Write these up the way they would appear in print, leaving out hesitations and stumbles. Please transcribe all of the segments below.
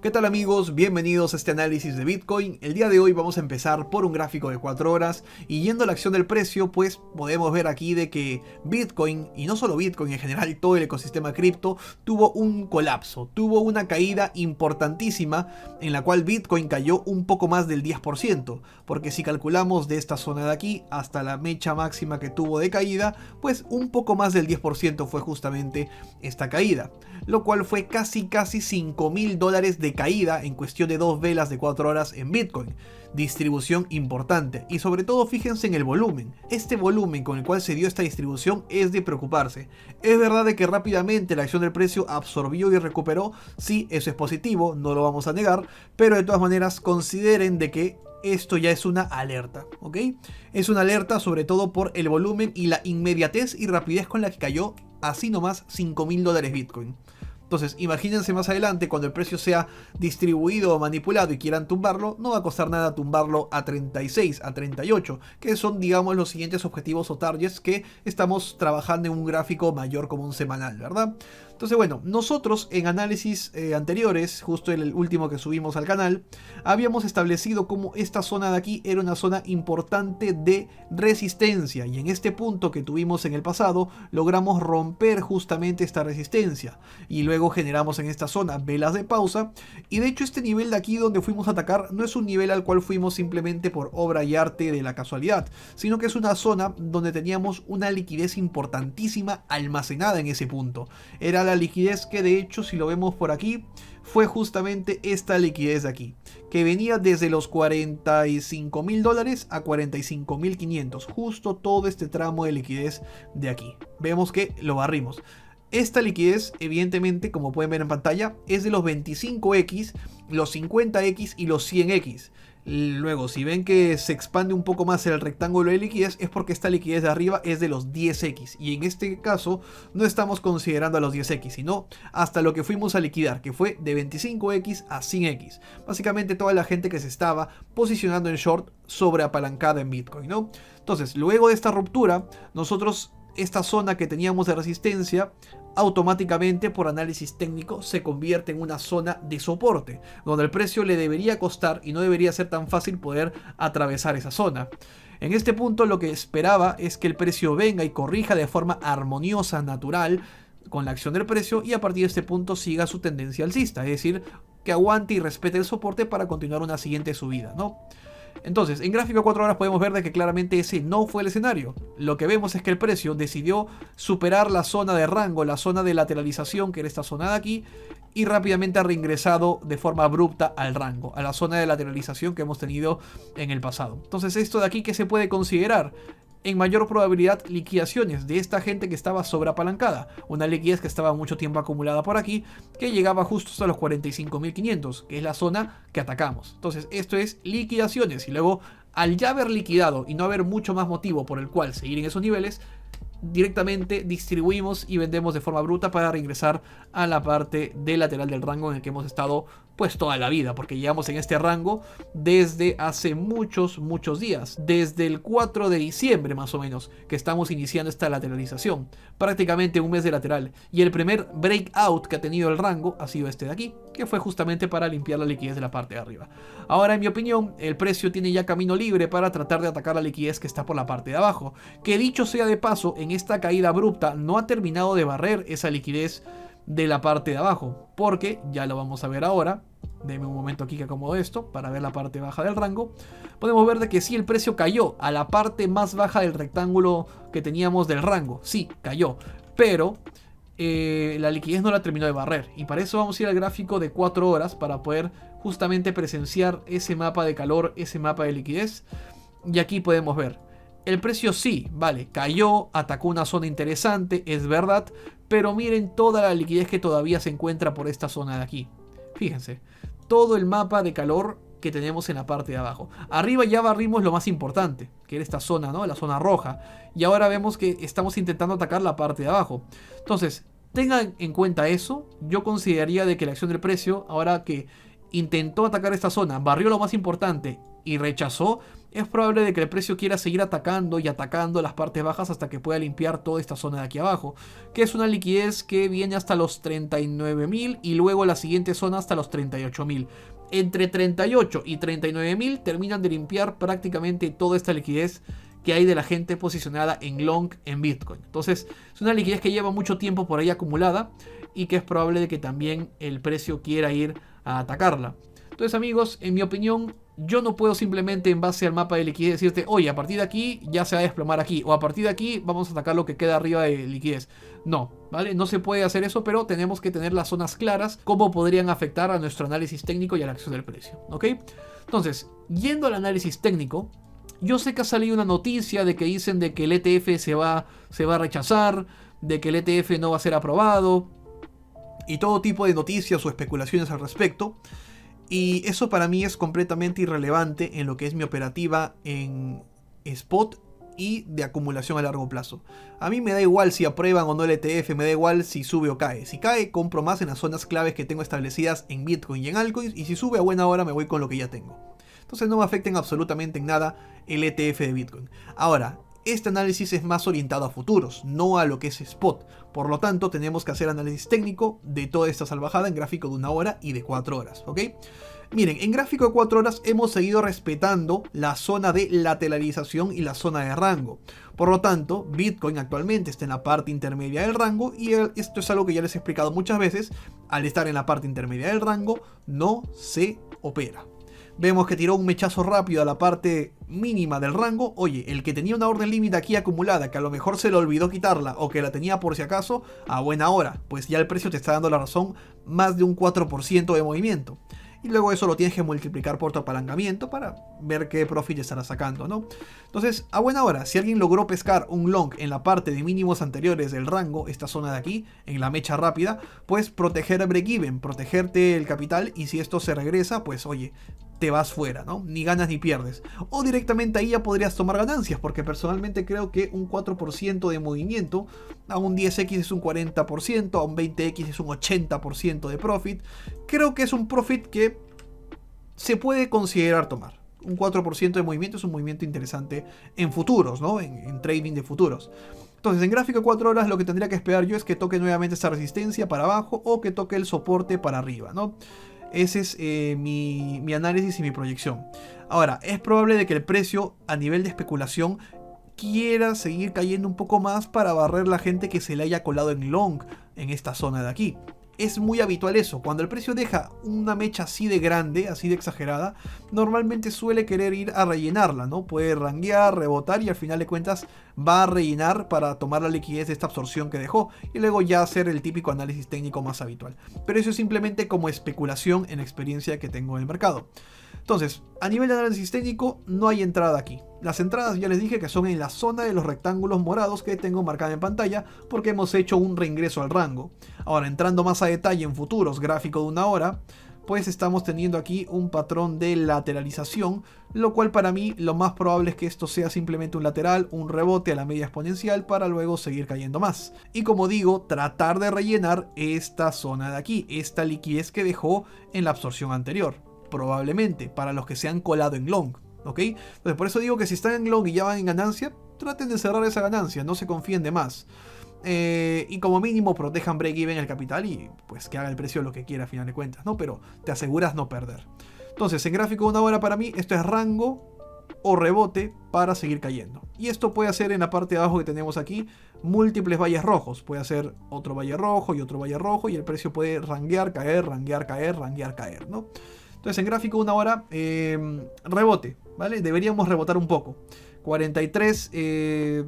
¿Qué tal amigos? Bienvenidos a este análisis de Bitcoin. El día de hoy vamos a empezar por un gráfico de 4 horas y yendo a la acción del precio, pues podemos ver aquí de que Bitcoin, y no solo Bitcoin, en general todo el ecosistema cripto, tuvo un colapso, tuvo una caída importantísima en la cual Bitcoin cayó un poco más del 10%, porque si calculamos de esta zona de aquí hasta la mecha máxima que tuvo de caída, pues un poco más del 10% fue justamente esta caída, lo cual fue casi $5.000 de caída en cuestión de 2 velas de 4 horas en Bitcoin. Distribución importante y sobre todo fíjense en el volumen. Este volumen con el cual se dio esta distribución es de preocuparse. Es verdad de que rápidamente la acción del precio absorbió y recuperó, sí, eso es positivo, no lo vamos a negar, pero de todas maneras consideren de que esto ya es una alerta, ¿ok? Es una alerta sobre todo por el volumen y la inmediatez y rapidez con la que cayó así nomás $5.000 Bitcoin. Entonces, imagínense más adelante cuando el precio sea distribuido o manipulado y quieran tumbarlo, no va a costar nada tumbarlo a 36, a 38, que son, digamos, los siguientes objetivos o targets que estamos trabajando en un gráfico mayor como un semanal, ¿verdad? Entonces, bueno, nosotros en análisis anteriores, justo en el último que subimos al canal, habíamos establecido como esta zona de aquí era una zona importante de resistencia y en este punto que tuvimos en el pasado logramos romper justamente esta resistencia y luego generamos en esta zona velas de pausa y de hecho este nivel de aquí donde fuimos a atacar no es un nivel al cual fuimos simplemente por obra y arte de la casualidad, sino que es una zona donde teníamos una liquidez importantísima almacenada en ese punto. Era la liquidez que de hecho, si lo vemos por aquí, fue justamente esta liquidez de aquí, que venía desde los $45.000 a 45.500, justo todo este tramo de liquidez de aquí. Vemos que lo barrimos. Esta liquidez, evidentemente, como pueden ver en pantalla, es de los 25x, los 50x y los 100x. Luego, si ven que se expande un poco más el rectángulo de liquidez, es porque esta liquidez de arriba es de los 10x. Y en este caso, no estamos considerando a los 10x, sino hasta lo que fuimos a liquidar, que fue de 25x a 100x. Básicamente toda la gente que se estaba posicionando en short sobreapalancada en Bitcoin, ¿no? Entonces, luego de esta ruptura, nosotros esta zona que teníamos de resistencia automáticamente por análisis técnico se convierte en una zona de soporte, donde el precio le debería costar y no debería ser tan fácil poder atravesar esa zona. En este punto lo que esperaba es que el precio venga y corrija de forma armoniosa, natural, con la acción del precio y a partir de este punto siga su tendencia alcista, es decir, que aguante y respete el soporte para continuar una siguiente subida, ¿no? Entonces, en gráfico 4 horas podemos ver de que claramente ese no fue el escenario. Lo que vemos es que el precio decidió superar la zona de rango, la zona de lateralización, que era esta zona de aquí, y rápidamente ha reingresado de forma abrupta al rango, a la zona de lateralización que hemos tenido en el pasado. Entonces, esto de aquí, ¿qué se puede considerar? En mayor probabilidad liquidaciones de esta gente que estaba sobreapalancada, una liquidez que estaba mucho tiempo acumulada por aquí, que llegaba justo hasta los 45.500, que es la zona que atacamos. Entonces esto es liquidaciones y luego al ya haber liquidado y no haber mucho más motivo por el cual seguir en esos niveles, directamente distribuimos y vendemos de forma bruta para reingresar a la parte de lateral del rango en el que hemos estado pues toda la vida, porque llevamos en este rango desde hace muchos días, desde el 4 de diciembre más o menos, que estamos iniciando esta lateralización, prácticamente un mes de lateral, y el primer breakout que ha tenido el rango ha sido este de aquí, que fue justamente para limpiar la liquidez de la parte de arriba. Ahora, en mi opinión, el precio tiene ya camino libre para tratar de atacar la liquidez que está por la parte de abajo, que dicho sea de paso, en esta caída abrupta no ha terminado de barrer esa liquidez de la parte de abajo, porque ya lo vamos a ver ahora. Denme un momento aquí que acomodo esto para ver la parte baja del rango. Podemos ver de que sí, el precio cayó a la parte más baja del rectángulo que teníamos del rango. Sí, cayó, pero la liquidez no la terminó de barrer. Y para eso vamos a ir al gráfico de 4 horas para poder justamente presenciar ese mapa de calor, ese mapa de liquidez. Y aquí podemos ver. El precio sí, vale, cayó, atacó una zona interesante, es verdad, pero miren toda la liquidez que todavía se encuentra por esta zona de aquí. Fíjense, todo el mapa de calor que tenemos en la parte de abajo. Arriba ya barrimos lo más importante, que era esta zona, ¿no? La zona roja. Y ahora vemos que estamos intentando atacar la parte de abajo. Entonces, tengan en cuenta eso. Yo consideraría de que la acción del precio, ahora que intentó atacar esta zona, barrió lo más importante y rechazó, es probable de que el precio quiera seguir atacando y atacando las partes bajas hasta que pueda limpiar toda esta zona de aquí abajo, que es una liquidez que viene hasta los 39.000 y luego la siguiente zona hasta los 38.000. Entre 38 y 39.000 terminan de limpiar prácticamente toda esta liquidez que hay de la gente posicionada en long en Bitcoin. Entonces es una liquidez que lleva mucho tiempo por ahí acumulada y que es probable de que también el precio quiera ir a atacarla. Entonces, amigos, en mi opinión, yo no puedo simplemente en base al mapa de liquidez decirte, oye, a partir de aquí ya se va a desplomar aquí, o a partir de aquí vamos a atacar lo que queda arriba de liquidez. No, ¿vale? No se puede hacer eso, pero tenemos que tener las zonas claras, cómo podrían afectar a nuestro análisis técnico y a la acción del precio, ¿ok? Entonces, yendo al análisis técnico, yo sé que ha salido una noticia de que dicen de que el ETF se va a rechazar, de que el ETF no va a ser aprobado, y todo tipo de noticias o especulaciones al respecto. Y eso para mí es completamente irrelevante en lo que es mi operativa en spot y de acumulación a largo plazo. A mí me da igual si aprueban o no el ETF, me da igual si sube o cae. Si cae, compro más en las zonas claves que tengo establecidas en Bitcoin y en altcoins, y si sube a buena hora me voy con lo que ya tengo. Entonces no me afecten absolutamente en nada el ETF de Bitcoin. Ahora, este análisis es más orientado a futuros, no a lo que es spot. Por lo tanto, tenemos que hacer análisis técnico de toda esta salvajada en gráfico de 1 hora y de 4 horas, ¿ok? Miren, en gráfico de 4 horas hemos seguido respetando la zona de lateralización y la zona de rango. Por lo tanto, Bitcoin actualmente está en la parte intermedia del rango y esto es algo que ya les he explicado muchas veces. Al estar en la parte intermedia del rango, no se opera. Vemos que tiró un mechazo rápido a la parte mínima del rango. Oye, el que tenía una orden límite aquí acumulada, que a lo mejor se le olvidó quitarla o que la tenía por si acaso, a buena hora, pues ya el precio te está dando la razón, más de un 4% de movimiento. Y luego eso lo tienes que multiplicar por tu apalancamiento para ver qué profit estará sacando, ¿no? Entonces, a buena hora, si alguien logró pescar un long en la parte de mínimos anteriores del rango, esta zona de aquí, en la mecha rápida, pues proteger el break-even, protegerte el capital, y si esto se regresa, pues oye, te vas fuera, ¿no? Ni ganas ni pierdes. O directamente ahí ya podrías tomar ganancias, porque personalmente creo que un 4% de movimiento, a un 10x es un 40%, a un 20x es un 80% de profit. Creo que es un profit que se puede considerar tomar. Un 4% de movimiento es un movimiento interesante en futuros, ¿no? En trading de futuros. Entonces, en gráfico de 4 horas lo que tendría que esperar yo es que toque nuevamente esta resistencia para abajo o que toque el soporte para arriba, ¿no? Ese es mi análisis y mi proyección. Ahora, es probable de que el precio a nivel de especulación quiera seguir cayendo un poco más para barrer la gente que se le haya colado en long en esta zona de aquí. Es muy habitual eso, cuando el precio deja una mecha así de grande, así de exagerada, normalmente suele querer ir a rellenarla, ¿no? Puede ranguear, rebotar y al final de cuentas va a rellenar para tomar la liquidez de esta absorción que dejó y luego ya hacer el típico análisis técnico más habitual. Pero eso es simplemente como especulación en experiencia que tengo en el mercado. Entonces, a nivel de análisis técnico, no hay entrada aquí. Las entradas ya les dije que son en la zona de los rectángulos morados que tengo marcada en pantalla porque hemos hecho un reingreso al rango. Ahora, entrando más a detalle en futuros, gráfico de 1 hora, pues estamos teniendo aquí un patrón de lateralización, lo cual para mí lo más probable es que esto sea simplemente un lateral, un rebote a la media exponencial para luego seguir cayendo más. Y como digo, tratar de rellenar esta zona de aquí, esta liquidez que dejó en la absorción anterior. Probablemente, para los que se han colado en long, ¿ok? Entonces por eso digo que si están en long y ya van en ganancia, traten de cerrar esa ganancia, no se confíen de más. Y como mínimo protejan break-even el capital y pues que haga el precio lo que quiera a final de cuentas, ¿no? Pero te aseguras no perder. Entonces en gráfico de 1 hora para mí esto es rango o rebote para seguir cayendo. Y esto puede hacer en la parte de abajo que tenemos aquí múltiples valles rojos. Puede hacer otro valle rojo y otro valle rojo y el precio puede ranguear, caer, ranguear, caer, ranguear, caer, ¿no? Entonces en gráfico de 1 hora, rebote, ¿vale? Deberíamos rebotar un poco. 43,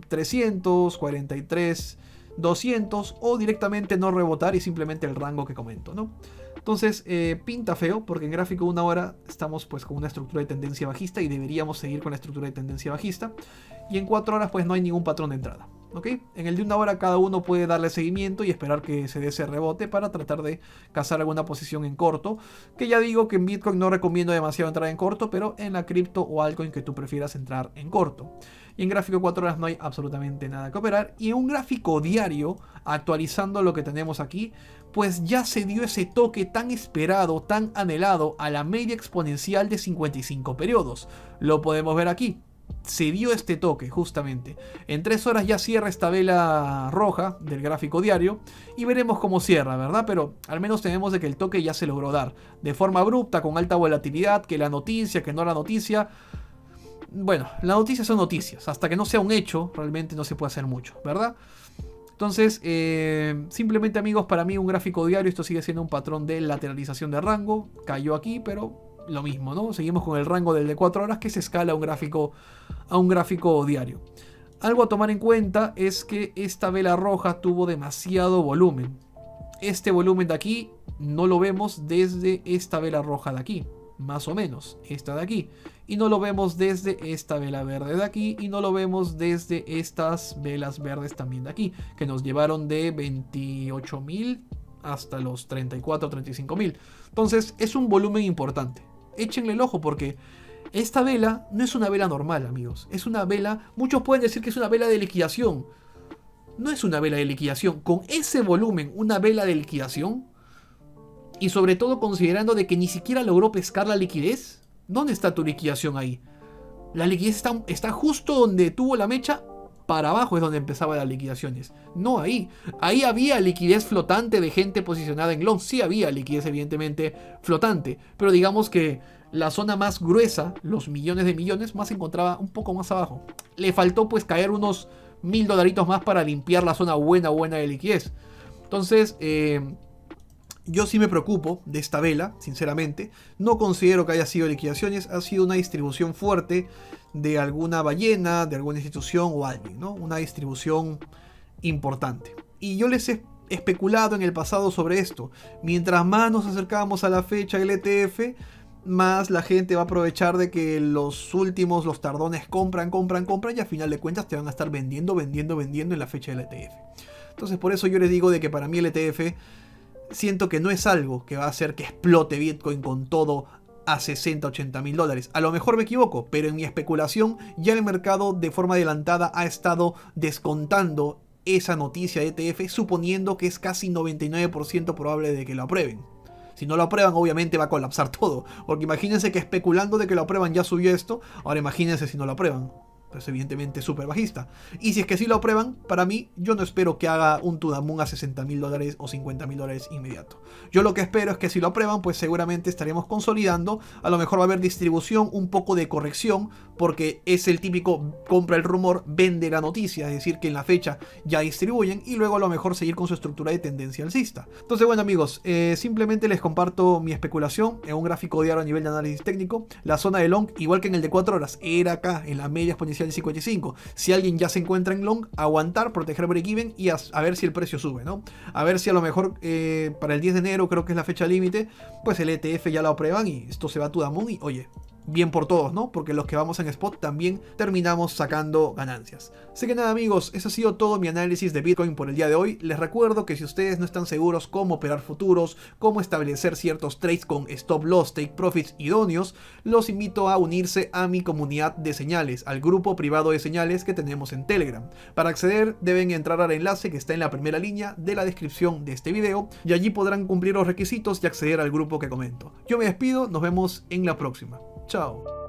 300, 43, 200 o directamente no rebotar y simplemente el rango que comento, ¿no? Entonces pinta feo porque en gráfico de 1 hora estamos pues con una estructura de tendencia bajista y deberíamos seguir con la estructura de tendencia bajista. Y en 4 horas pues no hay ningún patrón de entrada. ¿ok? En el de una hora cada uno puede darle seguimiento y esperar que se dé ese rebote para tratar de cazar alguna posición en corto, que ya digo que en Bitcoin no recomiendo demasiado entrar en corto, pero en la cripto o altcoin que tú prefieras entrar en corto. Y en gráfico de 4 horas no hay absolutamente nada que operar. Y en un gráfico diario, actualizando lo que tenemos aquí, pues ya se dio ese toque tan esperado, tan anhelado a la media exponencial de 55 periodos. Lo podemos ver aquí. Se dio este toque justamente. En 3 horas ya cierra esta vela roja del gráfico diario y veremos cómo cierra, ¿verdad? Pero al menos tenemos de que el toque ya se logró dar de forma abrupta, con alta volatilidad, que la noticia, que no la noticia. Bueno, las noticias son noticias, hasta que no sea un hecho realmente no se puede hacer mucho, ¿verdad? Entonces, simplemente amigos, para mí un gráfico diario, esto sigue siendo un patrón de lateralización de rango, cayó aquí, pero lo mismo, ¿no? Seguimos con el rango del de 4 horas que se escala a un gráfico diario. Algo a tomar en cuenta es que esta vela roja tuvo demasiado volumen. Este volumen de aquí no lo vemos desde esta vela roja de aquí, más o menos, esta de aquí. Y no lo vemos desde esta vela verde de aquí, y no lo vemos desde estas velas verdes también de aquí, que nos llevaron de 28.000 hasta los 34 o 35.000. Entonces es un volumen importante. Échenle el ojo porque esta vela no es una vela normal, amigos. Es una vela, muchos pueden decir que es una vela de liquidación. No es una vela de liquidación. Con ese volumen, una vela de liquidación, y sobre todo considerando de que ni siquiera logró pescar la liquidez. ¿Dónde está tu liquidación ahí? La liquidez está justo donde tuvo la mecha. Para abajo es donde empezaban las liquidaciones. No ahí. Ahí había liquidez flotante de gente posicionada en long. Sí había liquidez evidentemente flotante. Pero digamos que la zona más gruesa, los millones de millones, más se encontraba un poco más abajo. Le faltó pues caer unos $1.000 más para limpiar la zona buena de liquidez. Entonces, yo sí me preocupo de esta vela, sinceramente. No considero que haya sido liquidaciones. Ha sido una distribución fuerte de alguna ballena, de alguna institución o alguien, ¿no? Una distribución importante. Y yo les he especulado en el pasado sobre esto. Mientras más nos acercamos a la fecha del ETF, más la gente va a aprovechar de que los tardones compran y al final de cuentas te van a estar vendiendo en la fecha del ETF. Entonces por eso yo les digo de que para mí el ETF siento que no es algo que va a hacer que explote Bitcoin con todo a 60, 80 mil dólares. A lo mejor me equivoco, pero en mi especulación ya el mercado de forma adelantada ha estado descontando esa noticia de ETF, suponiendo que es casi 99% probable de que lo aprueben. Si no lo aprueban, obviamente va a colapsar todo, porque imagínense que especulando de que lo aprueban ya subió esto, ahora imagínense si no lo aprueban. Pues evidentemente súper bajista. Y si es que sí lo aprueban, para mí, yo no espero que haga un Tudamun a 60 mil dólares o 50 mil dólares inmediato. Yo lo que espero es que si lo aprueban, pues seguramente estaremos consolidando. A lo mejor va a haber distribución, un poco de corrección, porque es el típico compra el rumor, vende la noticia, es decir, que en la fecha ya distribuyen y luego a lo mejor seguir con su estructura de tendencia alcista. Entonces, bueno amigos, simplemente les comparto mi especulación en un gráfico diario a nivel de análisis técnico. La zona de long, igual que en el de 4 horas, era acá, en la media exponencial de 55. Si alguien ya se encuentra en long, aguantar, proteger break-even y a ver si el precio sube, ¿no? A ver si a lo mejor para el 10 de enero, creo que es la fecha límite, pues el ETF ya lo aprueban y esto se va a Tudamun y oye, bien por todos, ¿no? Porque los que vamos en spot también terminamos sacando ganancias. Así que nada amigos, eso ha sido todo mi análisis de Bitcoin por el día de hoy. Les recuerdo que si ustedes no están seguros cómo operar futuros, cómo establecer ciertos trades con stop loss, take profits idóneos, los invito a unirse a mi comunidad de señales, al grupo privado de señales que tenemos en Telegram. Para acceder deben entrar al enlace que está en la primera línea de la descripción de este video y allí podrán cumplir los requisitos y acceder al grupo que comento. Yo me despido, nos vemos en la próxima. Chao.